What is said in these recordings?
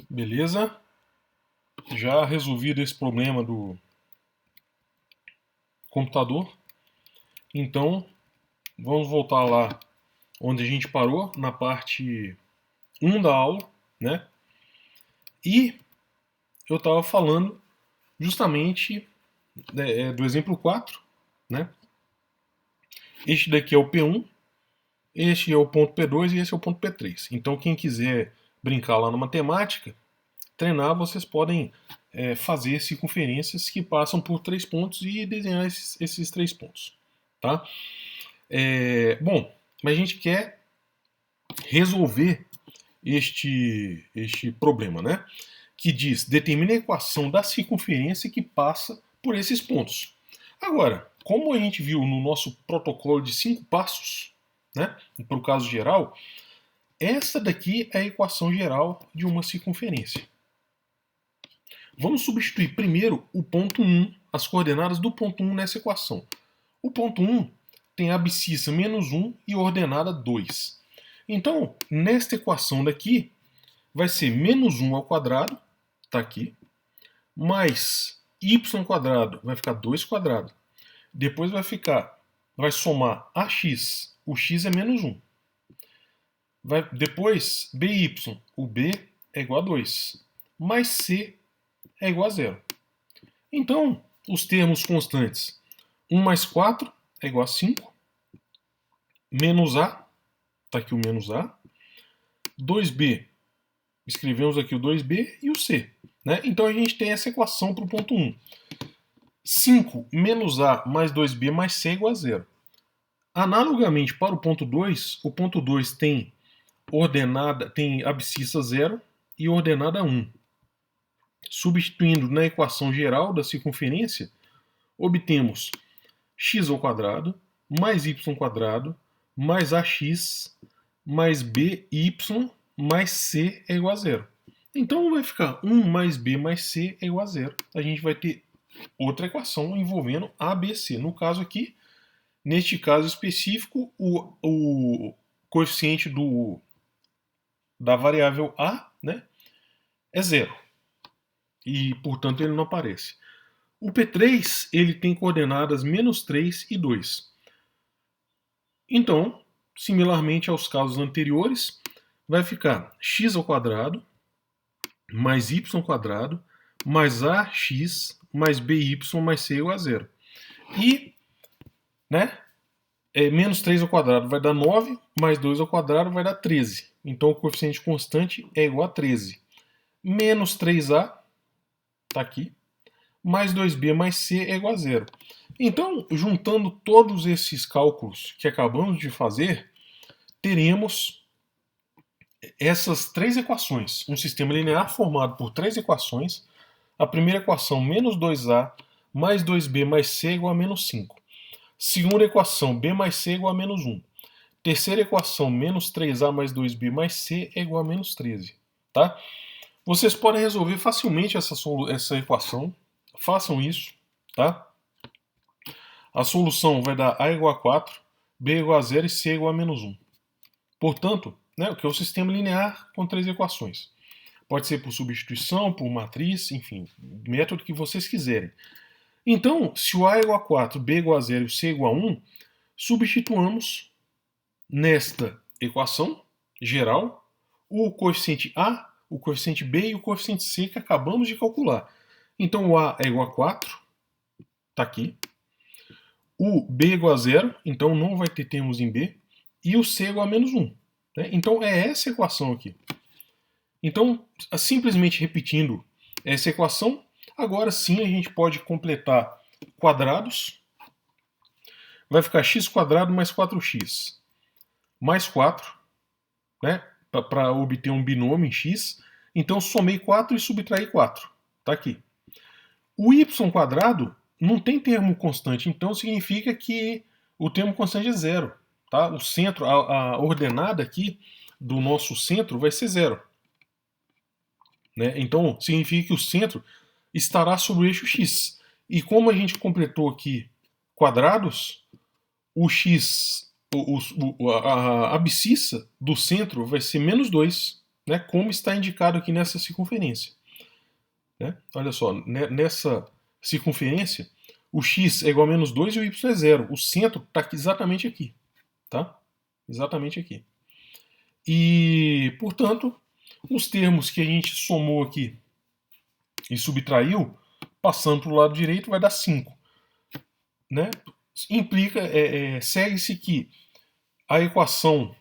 Beleza? Já resolvido esse problema do computador. Então, vamos voltar lá onde a gente parou, na parte 1 da aula, né? E eu estava falando justamente do exemplo 4, né? Este daqui é o P1, este é o ponto P2 e esse é o ponto P3. Então, quem quiser brincar lá na matemática, treinar, vocês podem fazer circunferências que passam por 3 pontos e desenhar esses 3 pontos. Tá? Bom, mas a gente quer resolver este problema, né? Que diz, determina a equação da circunferência que passa por esses pontos. Agora, como a gente viu no nosso protocolo de 5 passos, né, para o caso geral, essa daqui é a equação geral de uma circunferência. Vamos substituir primeiro o ponto 1, as coordenadas do ponto 1 nessa equação. O ponto 1 tem abscissa menos 1 e ordenada 2. Então, nesta equação daqui, vai ser menos 1 ao quadrado, está aqui, mais y quadrado, vai ficar 2 quadrado. Depois vai somar ax, o x é menos 1. Depois, by, o b é igual a 2. Mais c é igual a 0. Então, os termos constantes, 1 mais 4 é igual a 5, menos a, está aqui o menos a, 2b, escrevemos aqui o 2b e o c. Né? Então a gente tem essa equação para o ponto 1. 5 menos a mais 2b mais c é igual a 0. Analogamente para o ponto 2 tem abscissa 0 e ordenada 1. Substituindo na equação geral da circunferência, obtemos x ao quadrado mais y quadrado mais ax mais by mais c é igual a 0. Então vai ficar 1 mais b mais c é igual a 0. A gente vai ter outra equação envolvendo a, b, c. No caso aqui, neste caso específico, o coeficiente da variável a, né, é 0. E, portanto, ele não aparece. O P3 ele tem coordenadas menos 3 e 2. Então, similarmente aos casos anteriores, vai ficar x ao quadrado mais y quadrado mais ax mais by mais c igual a 0. E, né, menos 3 ao quadrado vai dar 9, mais 2 ao quadrado vai dar 13. Então o coeficiente constante é igual a 13. Menos 3a, está aqui, mais 2b mais c é igual a 0. Então, juntando todos esses cálculos que acabamos de fazer, teremos essas 3 equações. Um sistema linear formado por 3 equações. A primeira equação, menos 2a mais 2b mais c é igual a menos 5. Segunda equação, b mais c é igual a menos 1. Terceira equação, menos 3a mais 2b mais c é igual a menos 13. Tá? Vocês podem resolver facilmente essa equação. Façam isso. Tá? A solução vai dar a igual a 4, b igual a 0 e c igual a menos 1. Portanto, né, o que é o sistema linear com 3 equações. Pode ser por substituição, por matriz, enfim, método que vocês quiserem. Então, se o a é igual a 4, b é igual a 0 e o c é igual a 1, substituamos nesta equação geral o coeficiente a, o coeficiente b e o coeficiente c que acabamos de calcular. Então, o a é igual a 4, está aqui. O b é igual a 0, então não vai ter termos em b. E o c é igual a menos 1. Né? Então, é essa equação aqui. Então, simplesmente repetindo essa equação, agora sim a gente pode completar quadrados. Vai ficar x quadrado mais 4x mais 4, né, para obter um binômio em x. Então, somei 4 e subtraí 4. Está aqui. O y quadrado não tem termo constante, então significa que o termo constante é 0. Tá? O centro, a ordenada aqui do nosso centro vai ser 0. Né? Então, significa que o centro estará sobre o eixo x. E como a gente completou aqui quadrados, o x, a abscissa do centro vai ser menos 2. né, como está indicado aqui nessa circunferência. Né? Olha só, nessa circunferência, o x é igual a menos 2 e o y é 0. O centro está exatamente aqui. Tá? Exatamente aqui. E, portanto, os termos que a gente somou aqui e subtraiu, passando para o lado direito, vai dar 5. Né? Implica, segue-se que a equação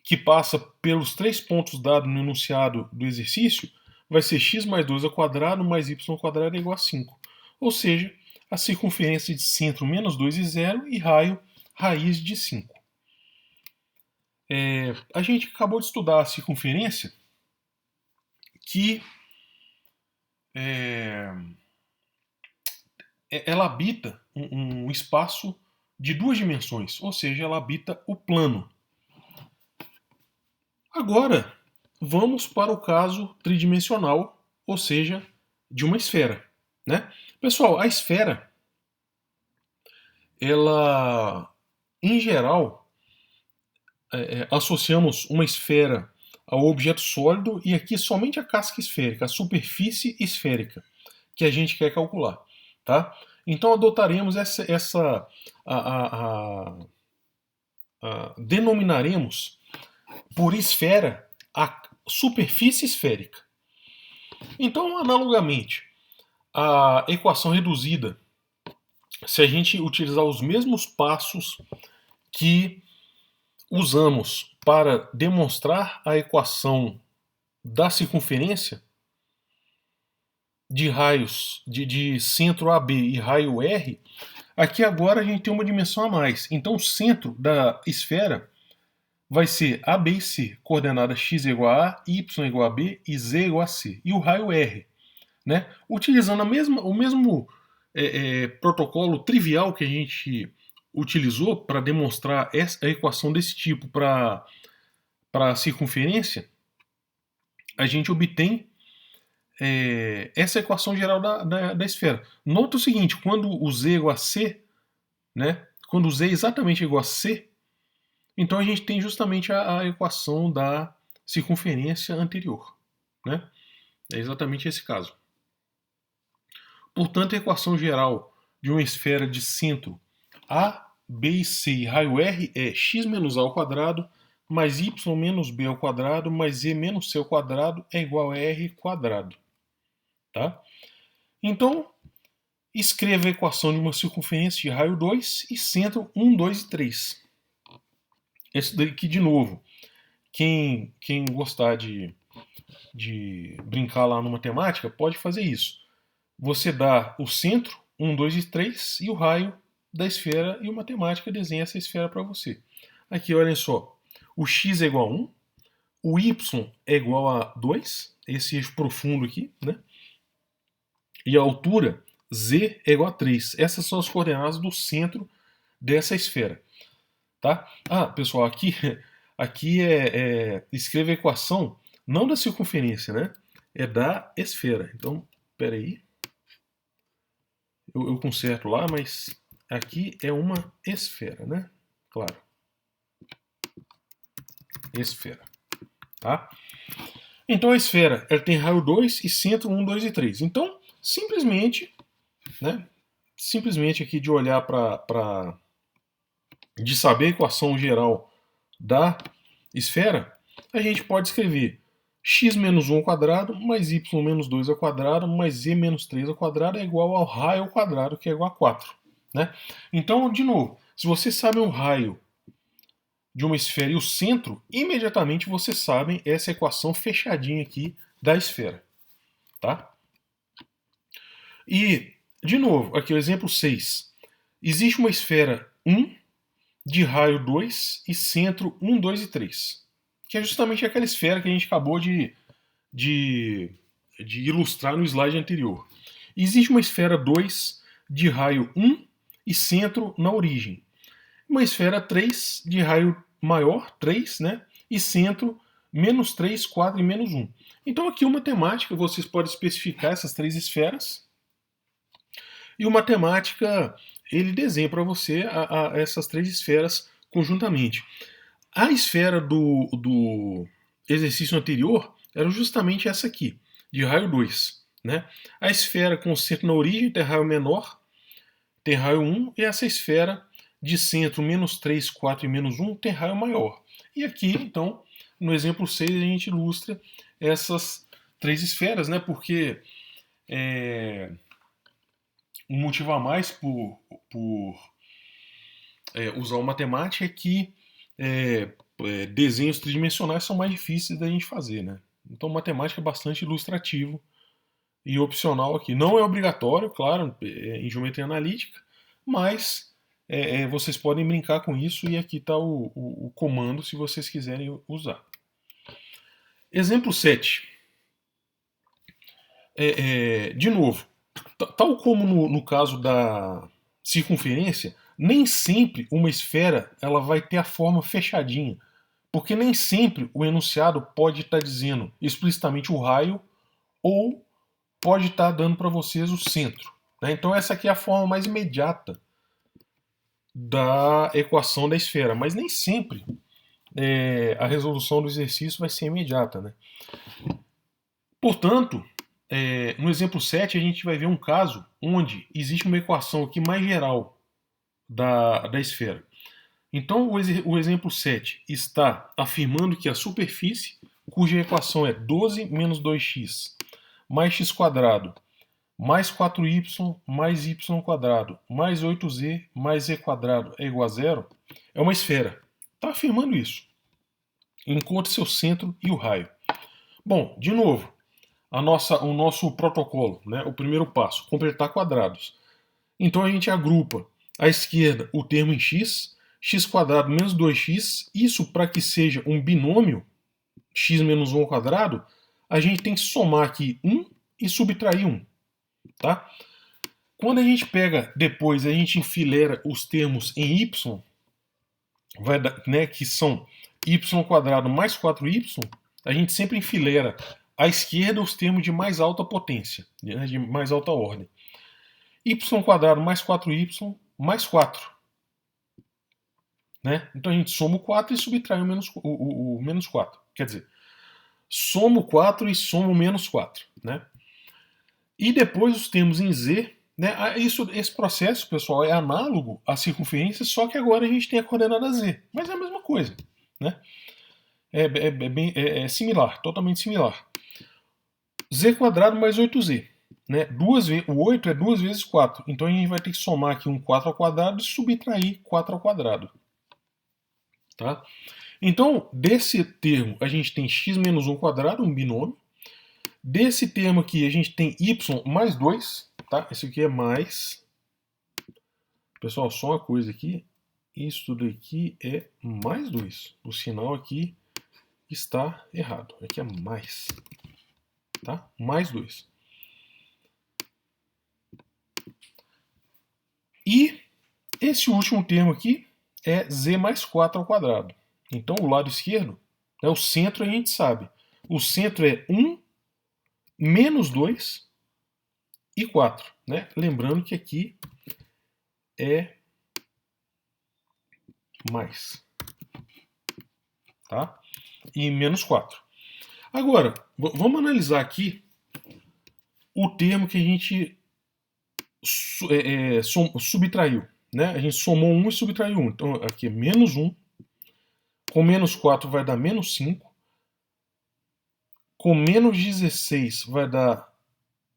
que passa pelos 3 pontos dados no enunciado do exercício vai ser x mais 2 ao quadrado mais y ao quadrado é igual a 5. Ou seja, a circunferência de centro menos 2 e 0 e raio raiz de 5. A gente acabou de estudar a circunferência que ela habita um espaço de 2 dimensões, ou seja, ela habita o plano. Agora, vamos para o caso tridimensional, ou seja, de uma esfera. Né? Pessoal, a esfera, ela, em geral, associamos uma esfera ao objeto sólido e aqui somente a casca esférica, a superfície esférica, que a gente quer calcular. Tá? Então adotaremos denominaremos por esfera a superfície esférica. Então, analogamente, a equação reduzida, se a gente utilizar os mesmos passos que usamos para demonstrar a equação da circunferência de raios de centro AB e raio R, aqui agora a gente tem uma dimensão a mais. Então o centro da esfera vai ser AB e C, coordenada x igual a A, y igual a B e z igual a C. E o raio R, né? Utilizando o mesmo protocolo trivial que a gente utilizou para demonstrar a equação desse tipo para a circunferência, a gente obtém essa equação geral da esfera. Nota o seguinte, quando o z é igual a C, né? Quando o z é exatamente igual a C, então a gente tem justamente a equação da circunferência anterior. Né? É exatamente esse caso. Portanto, a equação geral de uma esfera de centro A, B e C e raio R é x menos A ao quadrado mais y menos B ao quadrado mais z menos C ao quadrado é igual a R quadrado. Tá? Então, escreva a equação de uma circunferência de raio 2 e centro 1, 2 e 3. Esse daqui, de novo, quem gostar de brincar lá no matemática, pode fazer isso. Você dá o centro, 1, 2 e 3, e o raio da esfera, e o matemática desenha essa esfera para você. Aqui, olhem só, o x é igual a 1, o y é igual a 2, esse eixo profundo aqui, né? E a altura, z é igual a 3. Essas são as coordenadas do centro dessa esfera. Tá? Pessoal, aqui escreva a equação não da circunferência, né? É da esfera. Então, espera aí. Eu conserto lá, mas aqui é uma esfera, né? Claro. Esfera. Tá? Então a esfera ela tem raio 2 e centro 1, 2 e 3. Então, simplesmente, né? Simplesmente aqui de olhar de saber a equação geral da esfera, a gente pode escrever x menos 1 ao quadrado mais y menos 2 ao quadrado mais z menos 3 ao quadrado é igual ao raio ao quadrado, que é igual a 4. Né? Então, de novo, se você sabe um raio de uma esfera e o centro, imediatamente você sabe essa equação fechadinha aqui da esfera. Tá? E, de novo, aqui o exemplo 6. Existe uma esfera 1 de raio 2 e centro 1, 2 e 3. Que é justamente aquela esfera que a gente acabou de ilustrar no slide anterior. Existe uma esfera 2 de raio 1 e centro na origem. Uma esfera 3 de raio maior, 3, né? E centro menos 3, 4 e menos 1. Então aqui o matemática, vocês podem especificar essas 3 esferas. E o matemática, ele desenha para você essas 3 esferas conjuntamente. A esfera exercício anterior era justamente essa aqui, de raio 2. Né? A esfera com o centro na origem tem raio menor, tem raio 1, e essa esfera de centro menos 3, 4 e menos 1 tem raio maior. E aqui, então, no exemplo 6, a gente ilustra essas três esferas, né? Porque um motivo a mais por usar o matemática é que desenhos tridimensionais são mais difíceis da gente fazer, né? Então, matemática é bastante ilustrativo e opcional aqui. Não é obrigatório, claro, em geometria analítica, mas vocês podem brincar com isso e aqui está o comando se vocês quiserem usar. Exemplo 7. De novo, tal como no caso da circunferência, nem sempre uma esfera ela vai ter a forma fechadinha, porque nem sempre o enunciado pode estar dizendo explicitamente o raio ou pode estar dando para vocês o centro. Né? Então essa aqui é a forma mais imediata da equação da esfera, mas nem sempre a resolução do exercício vai ser imediata. Né? Portanto, no exemplo 7 a gente vai ver um caso onde existe uma equação aqui mais geral da esfera. Então o exemplo 7 está afirmando que a superfície, cuja equação é 12 menos 2x mais x quadrado mais 4y mais y quadrado mais 8z mais z quadrado é igual a zero, é uma esfera. Está afirmando isso. Encontre seu centro e o raio. Bom, de novo, o nosso protocolo, né? O primeiro passo, completar quadrados. Então a gente agrupa à esquerda o termo em x, x quadrado menos 2x, isso para que seja um binômio, x menos 1 ao quadrado, a gente tem que somar aqui 1 e subtrair 1. Tá? Quando a gente pega depois, a gente enfileira os termos em y, vai dar, né, que são y quadrado mais 4y, a gente sempre enfileira à esquerda os termos de mais alta potência, né, de mais alta ordem. Y quadrado mais 4y mais 4. Né? Então a gente soma o 4 e subtrai o menos 4. Quer dizer, soma o 4 e soma o menos 4. Né? E depois os termos em z. Né? Esse processo, pessoal, é análogo à circunferência, só que agora a gente tem a coordenada z. Mas é a mesma coisa. Né? É similar, totalmente similar. Z quadrado mais 8z. Né? O 8 é 2 vezes 4. Então a gente vai ter que somar aqui um 4 ao quadrado e subtrair 4 ao quadrado. Tá? Então, desse termo, a gente tem x menos 1 quadrado, um binômio. Desse termo aqui, a gente tem y mais 2. Tá? Esse aqui é mais. Pessoal, só uma coisa aqui. Isso daqui é mais 2. O sinal aqui está errado. Aqui é mais. Tá? Mais 2. E esse último termo aqui é z mais 4 ao quadrado. Então, o lado esquerdo, né, o centro a gente sabe. O centro é 1, menos 2 e 4. Né? Lembrando que aqui é mais. Tá? E menos 4. Agora, vamos analisar aqui o termo que a gente subtraiu. Né? A gente somou 1 e subtraiu 1. Então, aqui é menos 1. Com menos 4 vai dar menos 5. Com menos 16 vai dar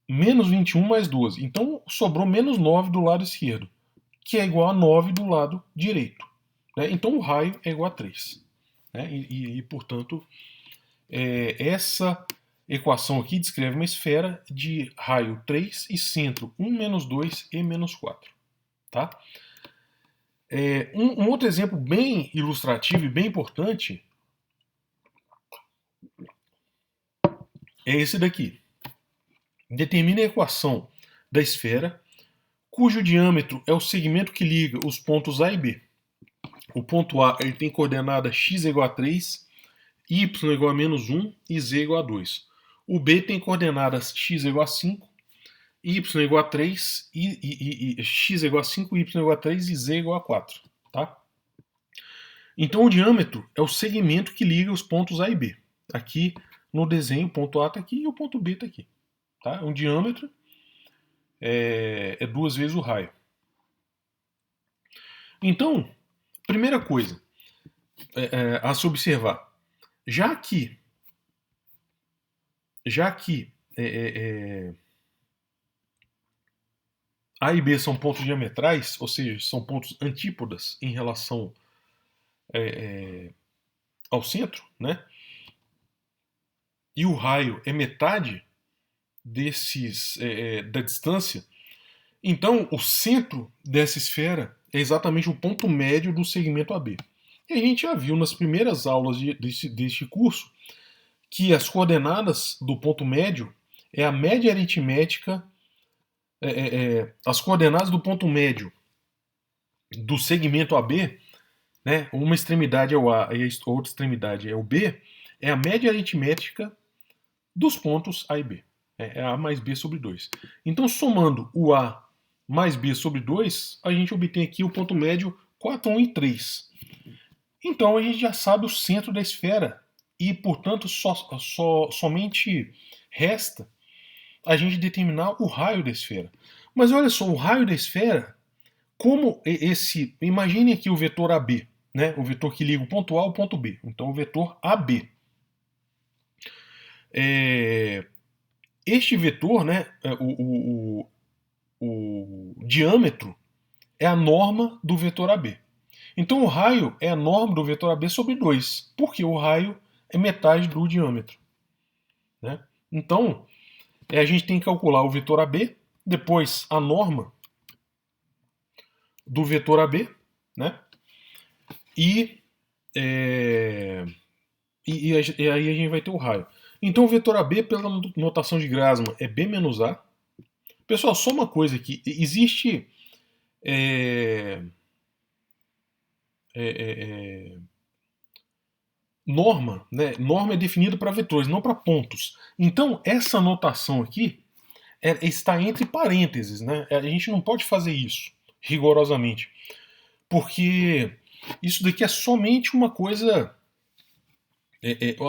menos 21 mais 12. Então, sobrou menos 9 do lado esquerdo, que é igual a 9 do lado direito. Né? Então, o raio é igual a 3. Né? Portanto, essa equação aqui descreve uma esfera de raio 3 e centro 1, menos 2 e menos 4. Tá? Um outro exemplo bem ilustrativo e bem importante é esse daqui. Determine a equação da esfera, cujo diâmetro é o segmento que liga os pontos A e B. O ponto A ele tem coordenada x igual a 3, y igual a menos 1 e z igual a 2. O B tem coordenadas x igual a 5, y igual a 3, e x igual a 5, y igual a 3 e z igual a 4. Tá? Então o diâmetro é o segmento que liga os pontos A e B. Aqui no desenho, o ponto A está aqui e o ponto B está aqui. Tá? Um diâmetro é 2 vezes o raio. Então, primeira coisa a se observar, já que A e B são pontos diametrais, ou seja, são pontos antípodas em relação ao centro, né? E o raio é metade da distância. Então, o centro dessa esfera é exatamente o ponto médio do segmento AB. E a gente já viu nas primeiras aulas deste curso que as coordenadas do ponto médio é a média aritmética, as coordenadas do ponto médio do segmento AB, né, uma extremidade é o A e a outra extremidade é o B, é a média aritmética dos pontos A e B. É A mais B sobre 2. Então, somando o A mais B sobre 2, a gente obtém aqui o ponto médio 4, 1 e 3. Então, a gente já sabe o centro da esfera e, portanto, somente resta a gente determinar o raio da esfera. Mas olha só, o raio da esfera, como esse... Imagine aqui o vetor AB, né? O vetor que liga o ponto A ao ponto B. Então, o vetor AB. Este vetor, né, o diâmetro, é a norma do vetor AB. Então, o raio é a norma do vetor AB sobre 2, porque o raio é metade do diâmetro. Né? Então, a gente tem que calcular o vetor AB, depois a norma do vetor AB, né? E aí a gente vai ter o raio. Então o vetor AB, pela notação de Grassmann, é B menos A. Pessoal, só uma coisa aqui. Existe norma, né? Norma é definida para vetores, não para pontos. Então essa notação aqui está entre parênteses, né? A gente não pode fazer isso rigorosamente, porque isso daqui é somente uma coisa.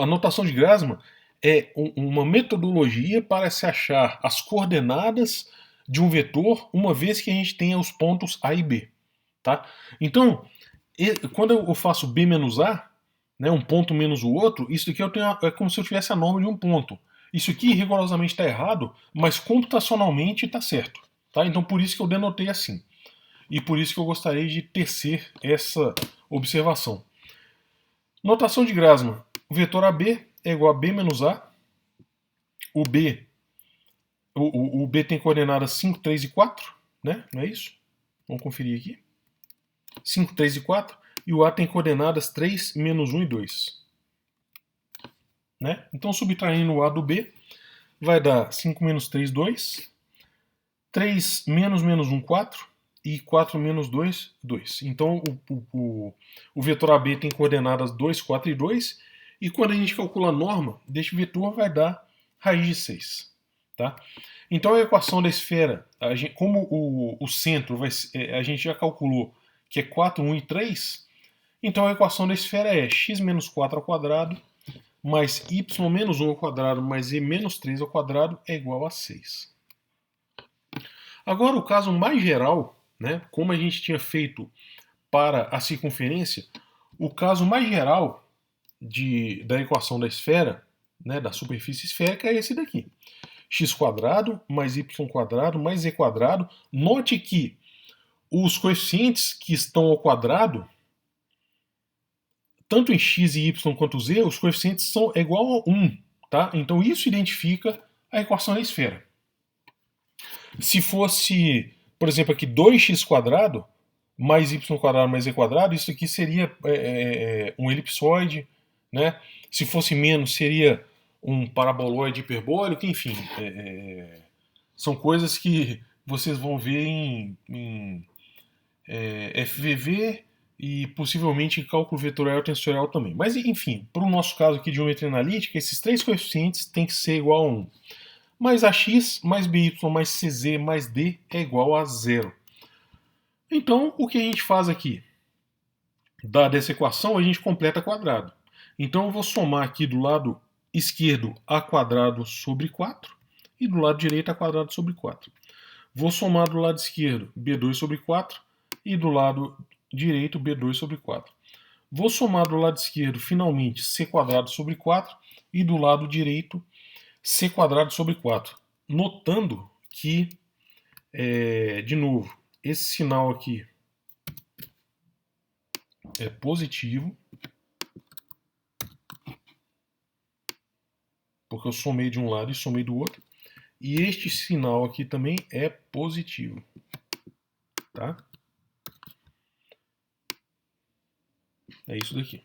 A notação de Grassmann é uma metodologia para se achar as coordenadas de um vetor, uma vez que a gente tenha os pontos A e B. Tá? Então, quando eu faço B menos A, né, um ponto menos o outro, isso aqui é como se eu tivesse a norma de um ponto. Isso aqui rigorosamente está errado, mas computacionalmente está certo. Tá? Então, por isso que eu denotei assim. E por isso que eu gostaria de tecer essa observação. Notação de Grassmann. O vetor AB é igual a B menos A. O B tem coordenadas 5, 3 e 4, né? Não é isso? Vamos conferir aqui. 5, 3 e 4. E o A tem coordenadas 3, menos 1 e 2. Né? Então, subtraindo o A do B, vai dar 5 menos 3, 2. 3 menos 1, 4. E 4 menos 2, 2. Então, o vetor AB tem coordenadas 2, 4 e 2. E quando a gente calcula a norma deste vetor, vai dar raiz de 6. Tá? Então, a equação da esfera, como o centro a gente já calculou que é 4, 1 e 3, então a equação da esfera é x menos 4 ao quadrado mais y menos 1 ao quadrado mais e menos 3 ao quadrado é igual a 6. Agora, o caso mais geral, né, como a gente tinha feito para a circunferência, o caso mais geral da equação da esfera, né, da superfície esférica, é esse daqui. X² mais y² mais z². Note que os coeficientes que estão ao quadrado, tanto em x e y quanto z, os coeficientes são igual a 1. Tá? Então isso identifica a equação da esfera. Se fosse, por exemplo, aqui 2x² mais y² mais z², isso aqui seria um elipsoide. Né? Se fosse menos, seria um paraboloide hiperbólico, enfim. São coisas que vocês vão ver em FVV e possivelmente em cálculo vetorial tensorial também. Mas, enfim, para o nosso caso aqui de geometria analítica, esses três coeficientes têm que ser igual a 1. Mais AX, mais BY, mais CZ, mais D é igual a 0. Então, o que a gente faz aqui? Dada essa equação, a gente completa quadrado. Então, eu vou somar aqui do lado esquerdo a quadrado sobre 4 e do lado direito a quadrado sobre 4. Vou somar do lado esquerdo b2 sobre 4 e do lado direito b2 sobre 4. Vou somar do lado esquerdo, finalmente, c quadrado sobre 4 e do lado direito c quadrado sobre 4. Notando que, de novo, esse sinal aqui é positivo, porque eu somei de um lado e somei do outro. E este sinal aqui também é positivo. Tá? É isso daqui.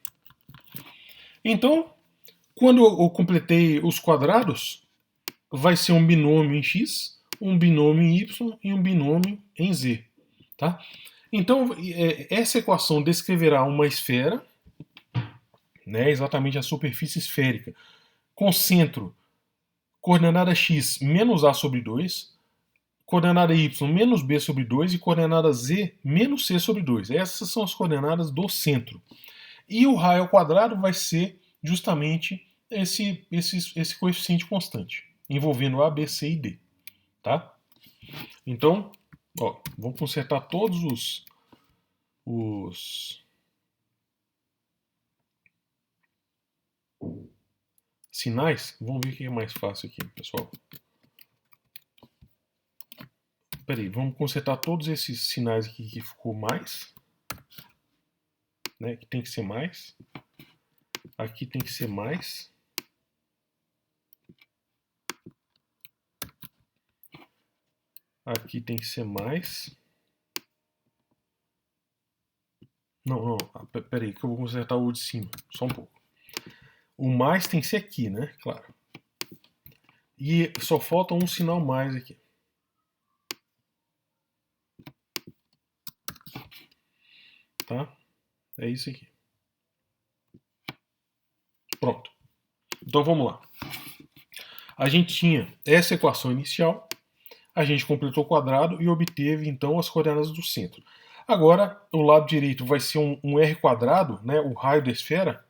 Então, quando eu completei os quadrados, vai ser um binômio em x, um binômio em y e um binômio em z. Tá? Então, essa equação descreverá uma esfera, né, exatamente a superfície esférica, com centro coordenada x menos a sobre 2, coordenada y menos b sobre 2 e coordenada z menos c sobre 2. Essas são as coordenadas do centro. E o raio ao quadrado vai ser justamente esse coeficiente constante, envolvendo A, B, C e D. Tá? Então, ó, vamos consertar todos os sinais. Vamos ver o que é mais fácil aqui, pessoal. Peraí, vamos consertar todos esses sinais aqui que ficou mais. Né, que tem que ser mais. Aqui tem que ser mais. Aqui tem que ser mais. Não, peraí, que eu vou consertar o de cima. Só um pouco. O mais tem que ser aqui, né? Claro. E só falta um sinal mais aqui. Tá? É isso aqui. Pronto. Então vamos lá. A gente tinha essa equação inicial, a gente completou o quadrado e obteve então as coordenadas do centro. Agora, o lado direito vai ser um r quadrado, né, o raio da esfera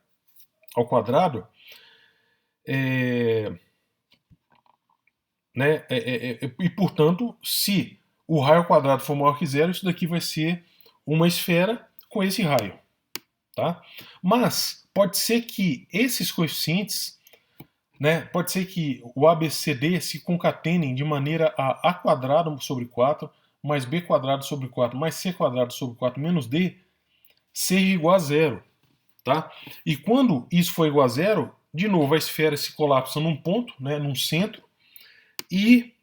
ao quadrado, né, e portanto, se o raio ao quadrado for maior que zero, isso daqui vai ser uma esfera com esse raio. Tá? Mas pode ser que esses coeficientes, né, pode ser que o ABCD se concatenem de maneira a quadrado sobre 4 mais b quadrado sobre 4 mais c quadrado sobre 4 menos d seja igual a zero. Tá? E quando isso for igual a zero, de novo a esfera se colapsa num ponto, né, num centro, e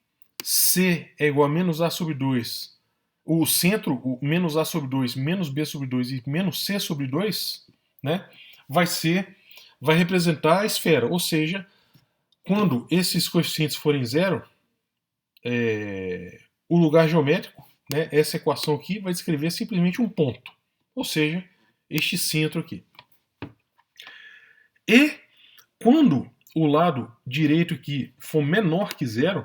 c é igual a menos a sobre 2. O centro, o menos a sobre 2, menos b sobre 2 e menos c sobre 2, né, vai representar a esfera. Ou seja, quando esses coeficientes forem zero, o lugar geométrico, né, essa equação aqui, vai descrever simplesmente um ponto. Ou seja, este centro aqui. E quando o lado direito aqui for menor que zero,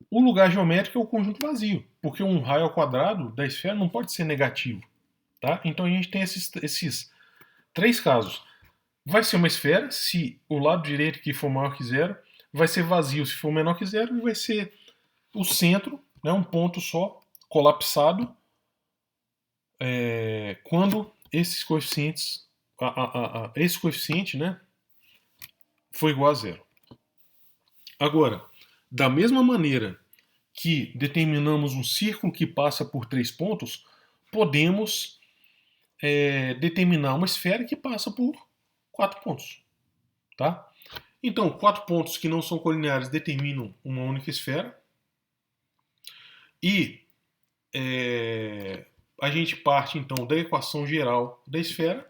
o lugar geométrico é o conjunto vazio, porque um raio ao quadrado da esfera não pode ser negativo. Tá? Então a gente tem esses três casos. Vai ser uma esfera se o lado direito que for maior que zero, vai ser vazio se for menor que zero, e vai ser o centro, né, um ponto só, colapsado, quando esses coeficientes, esse coeficiente, né, for igual a zero. Agora, da mesma maneira que determinamos um círculo que passa por 3 pontos, podemos determinar uma esfera que passa por 4 pontos. Tá? Então, 4 pontos que não são colineares determinam uma única esfera. E a gente parte, então, da equação geral da esfera.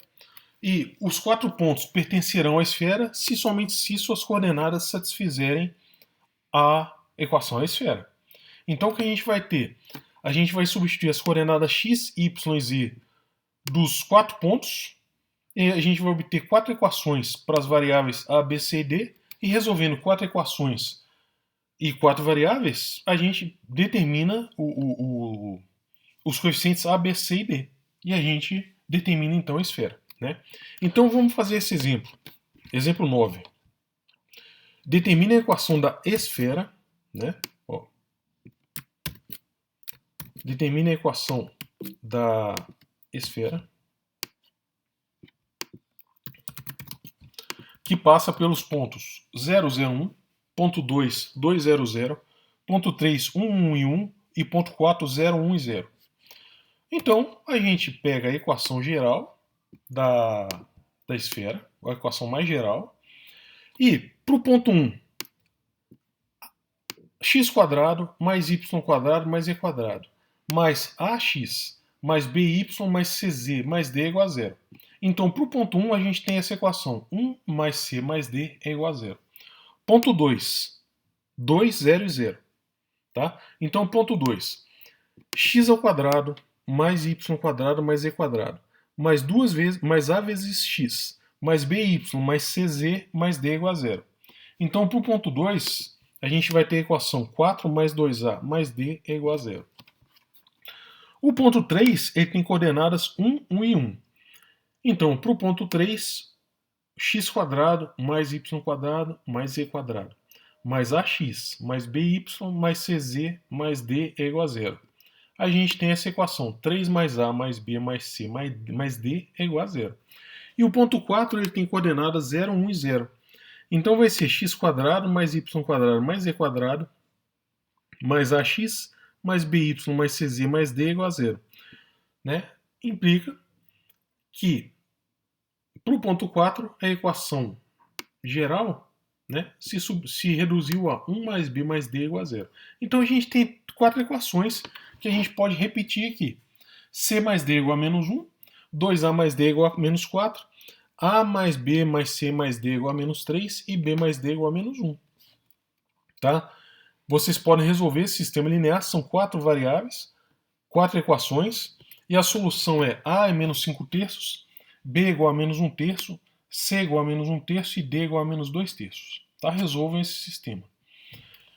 E os 4 pontos pertencerão à esfera somente se suas coordenadas satisfizerem a equação da esfera. Então, o que a gente vai ter? A gente vai substituir as coordenadas x, y e z dos 4 pontos, e a gente vai obter 4 equações para as variáveis a, b, c e d, e resolvendo 4 equações e 4 variáveis, a gente determina os coeficientes a, b, c e d. E a gente determina então a esfera. Né? Então vamos fazer esse exemplo. Exemplo 9. Determine a equação da esfera, né? Ó. Determine a equação da esfera que passa pelos pontos 001, ponto 2, 200, ponto 3, 111 e ponto 4, 010. Então, a gente pega a equação geral da esfera, a equação mais geral, e para o ponto 1, x² mais y² mais e² mais ax mais by mais cz mais d é igual a zero. Então, para o ponto 1, a gente tem essa equação. 1 mais c mais d é igual a zero. Ponto 2, 2, 0 e 0. Tá? Então, ponto 2, x² mais y² mais e² mais duas vezes, mais a vezes x, mais by mais cz mais d é igual a zero. Então, para o ponto 2, a gente vai ter a equação 4 mais 2a mais d é igual a zero. O ponto 3 ele tem coordenadas 1, 1 e 1. Então, para o ponto 3, x² mais y² mais e² mais ax mais by mais cz mais d é igual a zero. A gente tem essa equação 3 mais a mais b mais c mais d é igual a zero. E o ponto 4 ele tem coordenadas 0, 1 e 0. Então vai ser x² mais y² mais e² mais ax mais by mais cz mais d é igual a zero. Né? Implica que para o ponto 4 a equação geral, né, se reduziu a 1 mais b mais d é igual a zero. Então a gente tem 4 equações que a gente pode repetir aqui. C mais d é igual a menos 1, 2a mais d é igual a menos 4, a mais b mais c mais d é igual a menos 3 e b mais d é igual a menos 1. Tá? Vocês podem resolver esse sistema linear, são 4 variáveis, 4 equações, e a solução é a é menos 5 terços, b é igual a menos 1 terço, c é igual a menos 1 terço e d é igual a menos 2 terços. Tá? Resolvam esse sistema.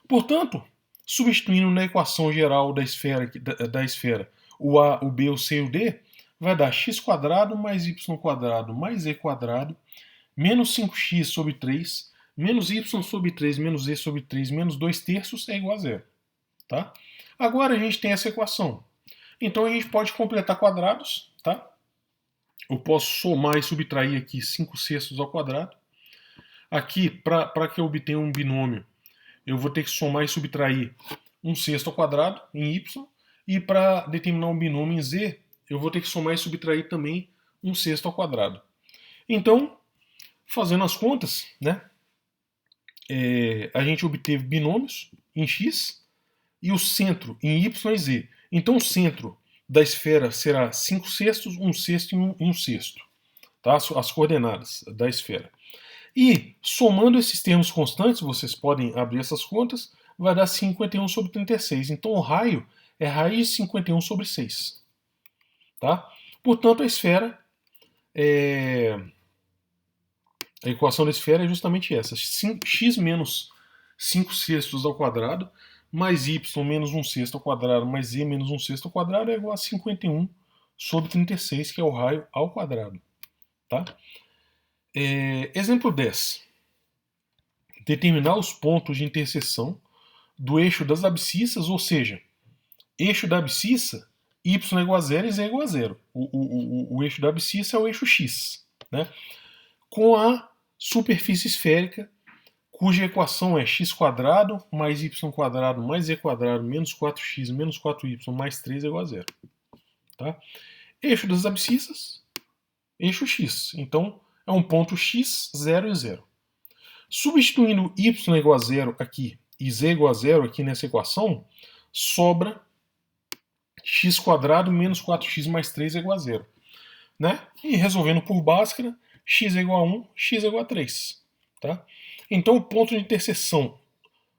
Portanto, substituindo na equação geral da esfera o a, o b, o c e o d, vai dar x² mais y² mais e² menos 5x sobre 3 menos y sobre 3 menos e sobre 3 menos 2 terços é igual a zero. Tá? Agora a gente tem essa equação. Então a gente pode completar quadrados. Tá? Eu posso somar e subtrair aqui 5 sextos ao quadrado. Aqui, para que eu obtenha um binômio, eu vou ter que somar e subtrair 1 sexto ao quadrado em y. E para determinar um binômio em z, eu vou ter que somar e subtrair também 1 sexto ao quadrado. Então, fazendo as contas, né, a gente obteve binômios em x e o centro em y e z. Então o centro da esfera será 5 sextos, 1 sexto e 1 sexto. Tá? As coordenadas da esfera. E somando esses termos constantes, vocês podem abrir essas contas, vai dar 51 sobre 36. Então o raio é raiz de 51 sobre 6. Tá? Portanto, a esfera a equação da esfera é justamente essa. X menos 5 sextos ao quadrado mais y menos 1 sexto ao quadrado mais z menos 1 sexto ao quadrado é igual a 51 sobre 36, que é o raio ao quadrado. Tá? Exemplo 10. Determinar os pontos de interseção do eixo das abscissas, ou seja, eixo da abscissa, y é igual a 0 e z é igual a 0. O eixo da abscissa é o eixo x. Né? Com a superfície esférica, cuja equação é x² mais y² mais e² menos 4x menos 4y mais 3 é igual a 0. Tá? Eixo das abscissas, eixo x. Então, é um ponto x, 0 e 0. Substituindo y igual a 0 aqui e z igual a 0 aqui nessa equação, sobra x² menos 4x mais 3 é igual a 0. Né? E resolvendo por Bhaskara, x é igual a 1, x é igual a 3. Tá? Então o ponto de interseção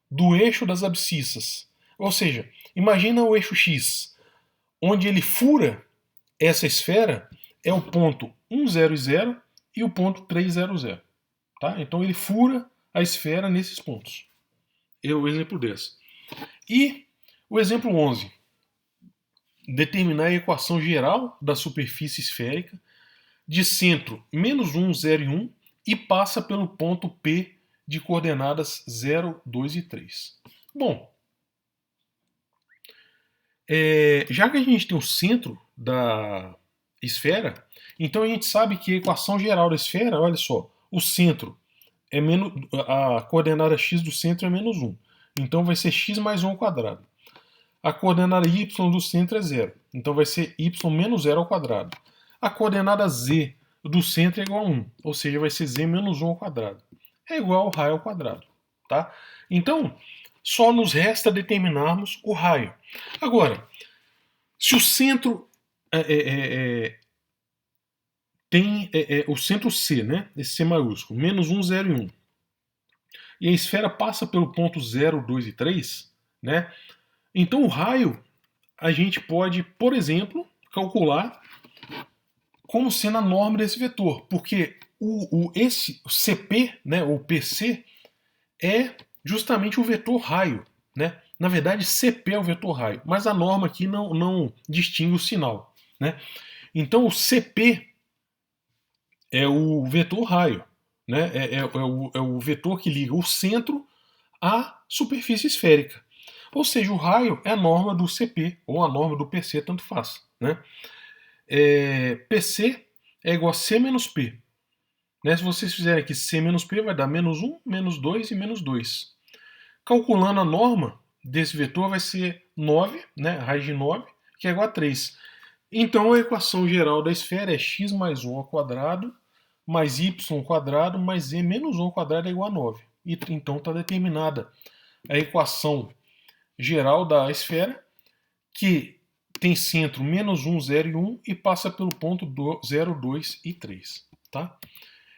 do eixo das abscissas, ou seja, imagina o eixo x, onde ele fura essa esfera, é o ponto 1, 0 e 0 e o ponto 3, 0, 0. Tá? Então ele fura a esfera nesses pontos. É o exemplo 10. E o exemplo 11. Determinar a equação geral da superfície esférica de centro menos 1, 0 e 1 e passa pelo ponto P de coordenadas 0, 2 e 3. Bom, já que a gente tem o centro da esfera, então a gente sabe que a equação geral da esfera, olha só, o centro é menos, a coordenada x do centro é menos 1. Então vai ser x mais 1 ao quadrado. A coordenada y do centro é 0. Então vai ser y menos 0 ao quadrado. A coordenada z do centro é igual a 1. Ou seja, vai ser z menos 1 ao quadrado. É igual ao raio ao quadrado. Tá? Então, só nos resta determinarmos o raio. Agora, se o centro tem o centro C, né? Esse C maiúsculo, menos 1, 0 e 1. E a esfera passa pelo ponto 0, 2 e 3, né? Então o raio a gente pode, por exemplo, calcular como sendo a norma desse vetor, porque esse CP, né, ou PC, é justamente o vetor raio, né? Na verdade, CP é o vetor raio, mas a norma aqui não distingue o sinal, né? Então o CP é o vetor raio, né? É o vetor que liga o centro à superfície esférica. Ou seja, o raio é a norma do CP, ou a norma do PC, tanto faz. Né? PC é igual a C menos P. Né? Se vocês fizerem aqui C menos P, vai dar menos 1, menos 2 e menos 2. Calculando a norma desse vetor, vai ser 9, né? Raiz de 9, que é igual a 3. Então a equação geral da esfera é x mais 1 ao quadrado, mais y ao quadrado, mais z menos 1 ao quadrado é igual a 9. E, então está determinada a equação geral da esfera, que tem centro menos 1, 0 e 1 e passa pelo ponto 0, 2 e 3. Tá?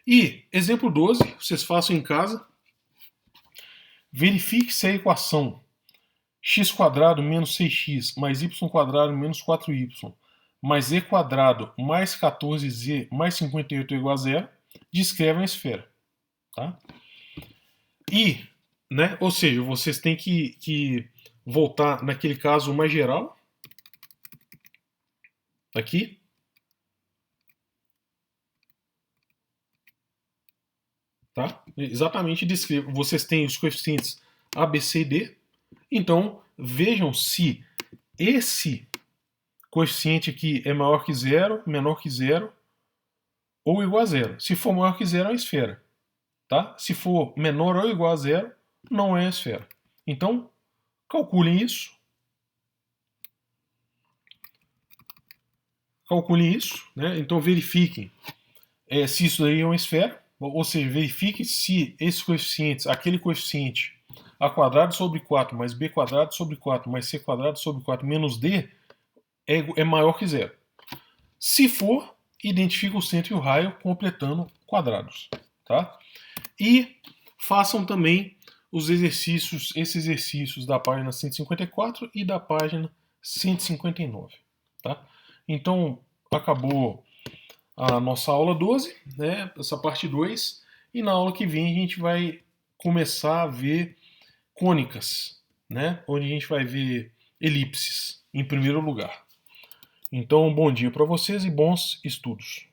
E, exemplo 12, vocês façam em casa. Verifique se a equação x² menos 6x mais y² menos 4y mais z² mais 14z mais 58 é igual a 0 descreve a esfera. Tá? E, né, ou seja, vocês têm que voltar naquele caso mais geral, aqui, tá? Exatamente descreva. Vocês têm os coeficientes A, B, C e D. Então vejam se esse coeficiente aqui é maior que 0, menor que 0 ou igual a 0. Se for maior que 0 é a esfera, tá? Se for menor ou igual a 0, não é a esfera. Então calculem isso. Calculem isso, né? Então verifiquem se isso daí é uma esfera, ou seja, verifiquem se esses coeficientes, aquele coeficiente a² sobre 4 mais b² sobre 4 mais c² sobre 4 menos d é maior que 0. Se for, identifique o centro e o raio completando quadrados. Tá? E façam também esses exercícios da página 154 e da página 159. Tá? Então, acabou a nossa aula 12, né, essa parte 2, e na aula que vem a gente vai começar a ver cônicas, né, onde a gente vai ver elipses em primeiro lugar. Então, bom dia para vocês e bons estudos.